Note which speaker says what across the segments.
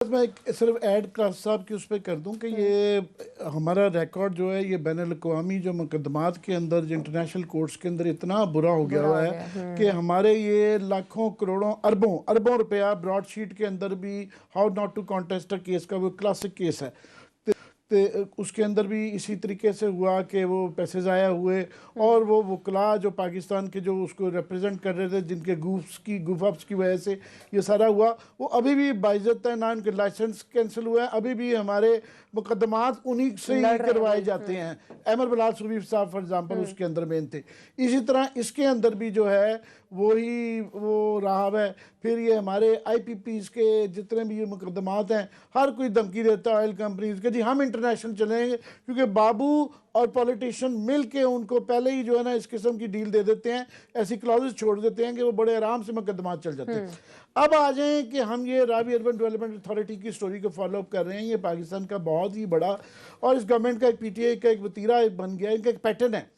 Speaker 1: मैं सिर्फ add class साहब की उस पर कर दूं कि ये हमारा रिकॉर्ड जो है ये बैनुल-अक़वामी जो मुकदमात के अंदर जो इंटरनेशनल कोर्ट्स के अंदर इतना बुरा हो गया हुआ है कि हमारे ये लाखों करोड़ों अरबों अरबों रुपया ब्रॉडशीट के अंदर भी how not to contest a case का वो क्लासिक केस है। तो उसके अंदर भी इसी तरीके से हुआ कि वो पैसे ज़ाया हुए और वो वकला जो पाकिस्तान के जो उसको रिप्रेजेंट कर रहे थे जिनके गुफ्स की वजह से ये सारा हुआ, वो अभी भी बाइज्जत है ना, उनके लाइसेंस कैंसिल हुए हैं, अभी भी हमारे मुकदमात उन्हीं से ही करवाए जाते हैं। अहमद बिलाल सुरीफ साहब फॉर एग्जांपल उसके अंदर मेन थे। इसी तरह इसके अंदर भी जो है वो रहा है। फिर ये हमारे IPPs के जितने भी ये मुकदमात हैं, हर कोई धमकी देता है ऑयल कंपनीज के, जी हम इंटरनेशनल चलेंगे, क्योंकि बाबू और पॉलिटिशियन मिल के उनको पहले ही जो है ना इस किस्म की डील दे देते हैं, ऐसी क्लॉजेस छोड़ देते हैं कि वो बड़े आराम से मुकदमात चल जाते हैं। अब आ जाएं कि हम ये रावी अर्बन डेवलपमेंट अथॉरिटी की स्टोरी को फॉलोअप कर रहे हैं। ये पाकिस्तान का बहुत ही बड़ा और इस गवर्नमेंट का एक PTI का एक वतीरा बन गया, इनका एक पैटर्न है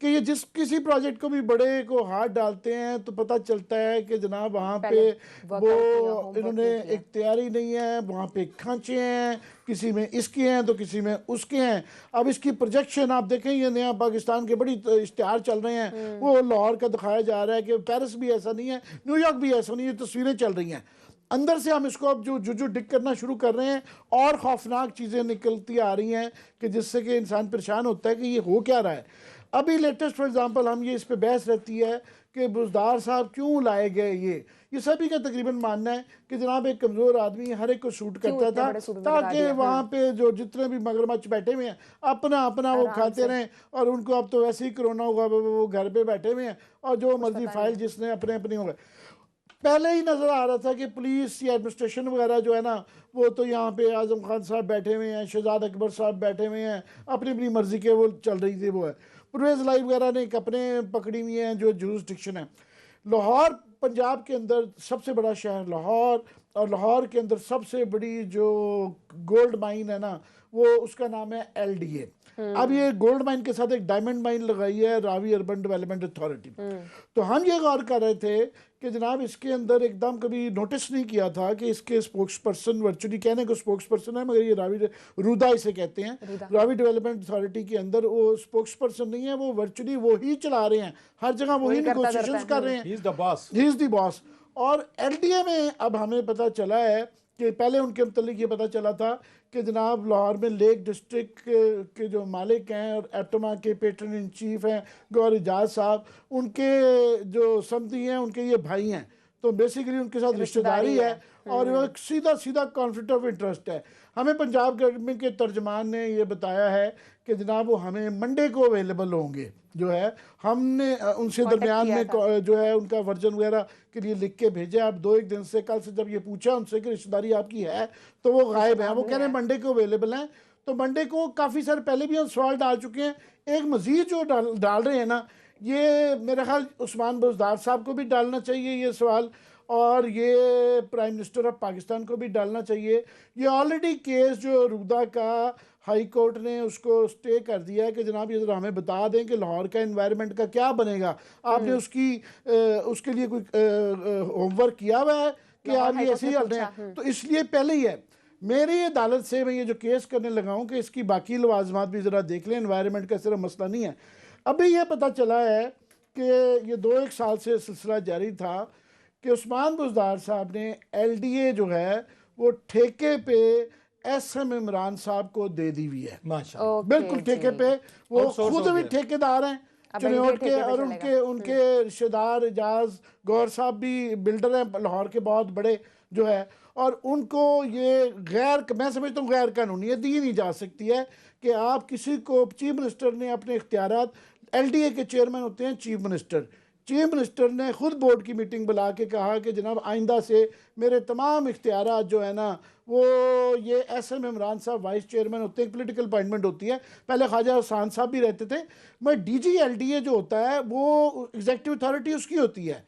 Speaker 1: कि ये जिस किसी प्रोजेक्ट को भी बड़े को हाथ डालते हैं तो पता चलता है कि जनाब वहाँ पे वो इन्होंने एक तैयारी नहीं है, वहाँ पे खांचे हैं, किसी में इसके हैं तो किसी में उसके हैं। अब इसकी प्रोजेक्शन आप देखें, ये नया पाकिस्तान के बड़ी इश्तिहार चल रहे हैं, वो लाहौर का दिखाया जा रहा है कि पेरिस भी ऐसा नहीं है, न्यूयॉर्क भी ऐसा नहीं है, तस्वीरें चल रही हैं। अंदर से हम इसको अब जो डिक करना शुरू कर रहे हैं और खौफनाक चीज़ें निकलती आ रही हैं कि जिससे कि इंसान परेशान होता है कि ये हो क्या रहा है। अभी लेटेस्ट फॉर एग्जांपल हम ये इस पे बहस रहती है कि बुज़दार साहब क्यों लाए गए। ये सभी का तकरीबन मानना है कि जनाब एक कमज़ोर आदमी हर एक को शूट करता था ताकि वहाँ पे जो जितने भी मगरमच्छ बैठे हुए हैं अपना वो खाते रहें, और उनको अब तो वैसे ही कोरोना हुआ, वो घर पे बैठे हुए हैं और जो मर्जी फाइल जिसने अपने हो गए। पहले ही नज़र आ रहा था कि पुलिस या एडमिनिस्ट्रेशन वगैरह जो है ना, वो तो यहाँ पे आज़म खान साहब बैठे हुए हैं, शहजाद अकबर साहब बैठे हुए हैं, अपनी मर्जी के वो चल रही थी। वो है परवेज़ लाई वगैरह ने एक अपने पकड़ी हुई हैं जो जुरिस्डिक्शन है। लाहौर पंजाब के अंदर सबसे बड़ा शहर लाहौर, और लाहौर के अंदर सबसे बड़ी जो गोल्ड माइन है ना, वो उसका नाम है LDA। अब ये गोल्ड माइन के साथ एक डायमंड माइन लगाई है रावी अर्बन डेवलपमेंट अथॉरिटी। तो हम ये गौर कर रहे थे कि जनाब इसके अंदर एकदम कभी नोटिस नहीं किया था कि इसके स्पोक्स पर्सन, वर्चुअली कहने को स्पोक्स पर्सन है मगर ये रावी रूदा इसे कहते हैं, रावी डेवलपमेंट अथॉरिटी के अंदर वो स्पोक्स पर्सन नहीं है, वो वर्चुअली वो ही चला रहे हैं, हर जगह वही नेगोशिएशंस कर रहे हैं, ही इज द बॉस। और LDA में अब हमें पता चला है कि पहले उनके मतलब ये पता चला था कि जनाब लाहौर में लेक डिस्ट्रिक्ट के जो मालिक हैं और एटमा के पेट्रन इन चीफ हैं गौर एजाज साहब, उनके जो समधी हैं उनके ये भाई हैं, तो बेसिकली उनके साथ रिश्तेदारी है और वो सीधा कॉन्फ्लिक्ट ऑफ इंटरेस्ट है। हमें पंजाब गवर्नमेंट के तर्जमान ने ये बताया है कि जनाब वो हमें मंडे को अवेलेबल होंगे, जो है हमने उनसे दरमियान में जो है उनका वर्जन वगैरह के लिए लिख के भेजा। अब 2-1 दिन से, कल से जब ये पूछा उनसे कि रिश्तेदारी आपकी है, तो वो गायब है। वो कह रहे हैं मंडे को अवेलेबल हैं। तो मंडे को काफ़ी सारे पहले भी हम सवाल डाल चुके हैं, एक मज़ीद जो डाल रहे हैं ना, ये मेरा ख्याल उस्मान बुज़दार साहब को भी डालना चाहिए ये सवाल, और ये प्राइम मिनिस्टर ऑफ पाकिस्तान को भी डालना चाहिए। ये ऑलरेडी केस जो रूदा का हाई कोर्ट ने उसको स्टे कर दिया है कि जनाब ये ज़रा हमें बता दें कि लाहौर का एनवायरनमेंट का क्या बनेगा। आपने उसके लिए कोई होमवर्क किया हुआ है कि आप ये ऐसे ही चल रहे हैं? तो इसलिए पहले ही है मेरी अदालत से मैं ये जो केस करने लगा हूँ कि इसकी बाकी लवाजमात भी ज़रा देख लें, एनवायरनमेंट का सिर्फ मसला नहीं है। अभी ये पता चला है कि ये 2-1 साल से सिलसिला जारी था कि उस्मान बुज़दार साहब ने LDA जो है वो ठेके पे SM इमरान साहब को दे दी हुई है। माशाअल्लाह, बिल्कुल ठेके पे, वो खुद भी ठेकेदार हैं चिन्योट के, और उनके रिश्तेदार एजाज गौर साहब भी बिल्डर हैं लाहौर के बहुत बड़े जो है, और उनको ये मैं समझता हूँ गैर कानूनी दी नहीं जा सकती है कि आप किसी को, चीफ मिनिस्टर ने अपने इख्तियारात, LDA के चेयरमैन होते हैं चीफ मिनिस्टर ने खुद बोर्ड की मीटिंग बुला के कहा कि जनाब आइंदा से मेरे तमाम इख्तियारात जो है ना, वो ये SM इमरान साहब वाइस चेयरमैन होते हैं, पॉलिटिकल अपॉइंटमेंट होती है, पहले ख्वाजा हसान साहब भी रहते थे, मैं DG LDA जो होता है वो एग्जीक्यूटिव अथॉरिटी उसकी होती है,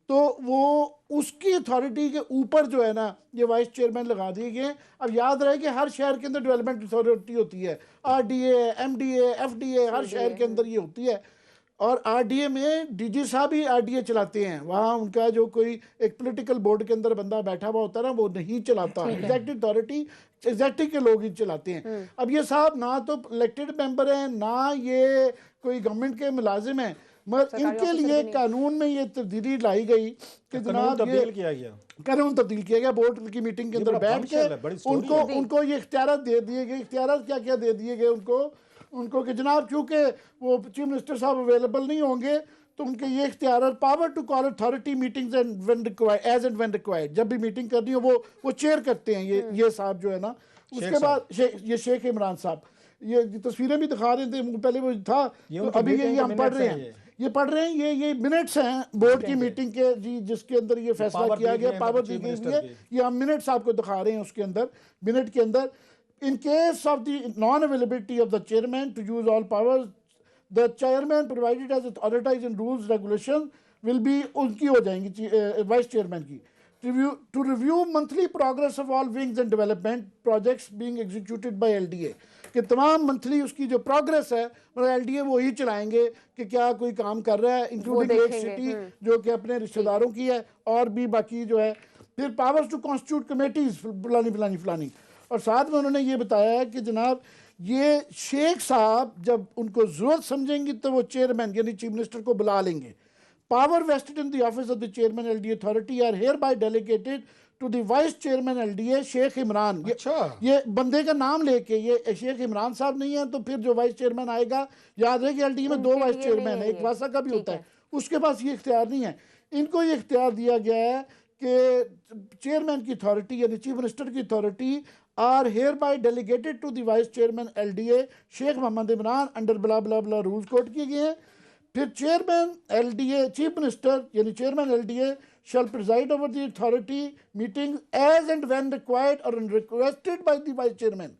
Speaker 1: तो वो उसकी अथॉरिटी के ऊपर जो है ना ये वाइस चेयरमैन लगा दिए गए। अब याद रहे कि हर शहर के अंदर डेवलपमेंट अथॉरिटी होती है, RDA, MDA, FDA, हर शहर के अंदर ये होती है। और आरडीए में डीजी साहब ही आरडीए चलाते हैं, वहाँ उनका जो कोई एक पॉलिटिकल बोर्ड के अंदर बंदा बैठा हुआ होता है ना, वो नहीं चलाता, एग्जेक्टिव अथॉरिटी एग्जेक्टिव के लोग ही चलाते हैं। अब ये साहब ना तो इलेक्टेड मेंबर हैं, ना ये कोई गवर्नमेंट के मुलाजिम हैं, मगर इनके लिए कानून में ये तब्दीली लाई गई कि जनाब ये कानून तब्दील किया गया, बोर्ड की मीटिंग के अंदर बैठ के उनको ये इख्तियार दे दिए गए। इख्तियार क्या क्या दे दिए गए उनको कि जनाब चूँकि वो चीफ मिनिस्टर साहब अवेलेबल नहीं होंगे तो उनके ये इख्तियार, power to call authority meetings and when required, as and when required, जब भी मीटिंग करनी हो वो चेयर करते हैं ये साहब जो है ना। उसके बाद ये शेख इमरान साहब, ये तस्वीरें भी दिखा रहे थे, पहले वो था, तो अभी ये हम पढ़ रहे हैं, ये मिनट्स हैं बोर्ड की मीटिंग के जी, जिसके अंदर ये फैसला किया गया, पावर दी गई है, ये हम मिनट्स आपको दिखा रहे हैं। उसके अंदर मिनट के अंदर, in case of the non-availability of the chairman to use all powers, the chairman provided as authorized in rules regulations will be उनकी हो जाएंगी वाइस चेयरमैन की, to review monthly progress of all wings and development projects being executed by LDA, कि तमाम monthly उसकी जो progress है मतलब एलडीए वो ही चलाएंगे कि क्या कोई काम कर रहा है, इंक्लूडिंग लेक सिटी जो कि अपने रिश्तेदारों की है, और भी बाकी जो है। फिर पावर्स टू कॉन्स्टिट्यूट कमेटीज फलानी, और साथ में उन्होंने ये बताया है कि जनाब ये शेख साहब जब उनको ज़रूरत समझेंगे तो वो चेयरमैन यानी चीफ मिनिस्टर को बुला लेंगे। Power vested in the office of the chairman LDA authority are hereby delegated to the vice chairman LDA Sheikh Imran. ये बंदे का नाम लेके, ये शेख इमरान साहब नहीं है तो फिर जो वाइस चेयरमैन आएगा, याद है कि एलडीए में 2 वाइस चेयरमैन है, एक वासा का भी होता है, उसके पास ये इख्तियार नहीं है। इनको ये इख्तियार दिया गया है कि चेयरमैन की अथॉरिटी यानी चीफ मिनिस्टर की authority are hereby delegated to the vice chairman LDA Sheikh Mohammad Imran under blah blah blah rules quote किए गए हैं। फिर चेयरमैन एलडीए चीफ मिनिस्टर यानी chairman LDA shall preside over the authority meetings as and when required or requested by the vice chairman।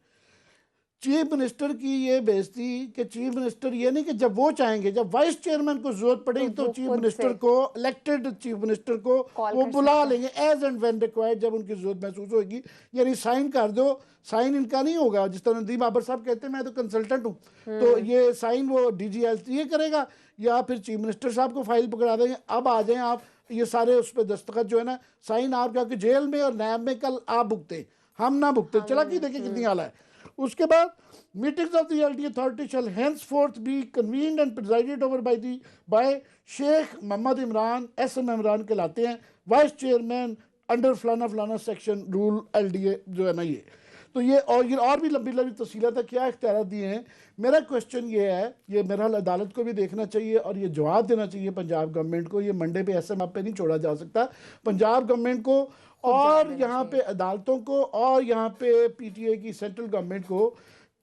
Speaker 1: Chief minister की ये बेइज्जती कि chief minister ये नहीं कि जब वो चाहेंगे, जब वाइस चेयरमैन को जरूरत पड़ेगी तो चीफ मिनिस्टर को, इलेक्टेड चीफ मिनिस्टर को वो बुला लेंगे एज एंड व्हेन रिक्वायर्ड, जब उनकी जरूरत महसूस होगी। यानी साइन कर दो, साइन इनका नहीं होगा, जिस तरह नदीम बाबर साहब कहते हैं मैं तो कंसल्टेंट हूँ, तो ये साइन वो डीजीएलसी करेगा या फिर चीफ मिनिस्टर साहब को फाइल पकड़ा देंगे, अब आ जाएं आप, ये सारे उस पर दस्तखत जो है ना, साइन आप जाके जेल में और नैब में कल आप भुगते, हम ना भुगते। चला कि देखिए कितनी आला है। उसके बाद meetings of the LDA authority shall henceforth be convened and presided over by Sheikh Mohammad Imran, SM Imran कहलाते हैं, वाइस चेयरमैन अंडर फलाना सेक्शन रूल एलडीए जो है ना ये। तो ये और भी लंबी तफसीलात क्या इख्तियार दिए हैं। मेरा क्वेश्चन ये है, ये मेरा अदालत को भी देखना चाहिए और ये जवाब देना चाहिए पंजाब गवर्नमेंट को, ये मंडे पे ऐसे पे नहीं छोड़ा जा सकता। पंजाब गवर्नमेंट को और यहाँ पे अदालतों को और यहाँ पे PTA की सेंट्रल गवर्नमेंट को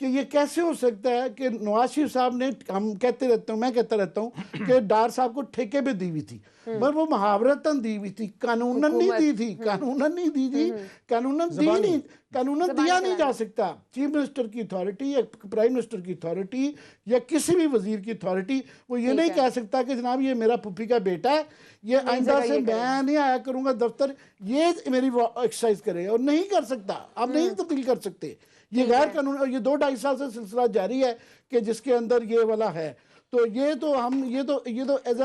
Speaker 1: कि ये कैसे हो सकता है कि नवाज शरीफ साहब ने, हम कहते रहते हैं, मैं कहता रहता हूँ कि डार साहब को ठेके पे दी हुई थी, मगर वो मुहावरतन दी हुई थी, कानूनन नहीं दी थी, कानूनन दिया नहीं जा सकता। चीफ मिनिस्टर की अथॉरिटी या प्राइम मिनिस्टर की अथॉरिटी या किसी भी वजीर की अथॉरिटी वो ये नहीं कह सकता कि जनाब ये मेरा पुप्पी का बेटा है, ये आइंदा से मैं नहीं आया करूंगा दफ्तर, ये मेरी एक्सरसाइज करे, और नहीं कर सकता, आप नहीं तब्दील कर सकते। ये गैर कानूनी, और ये 2-2.5 साल से सिलसिला जारी है कि जिसके अंदर ये वाला है। तो ये तो एज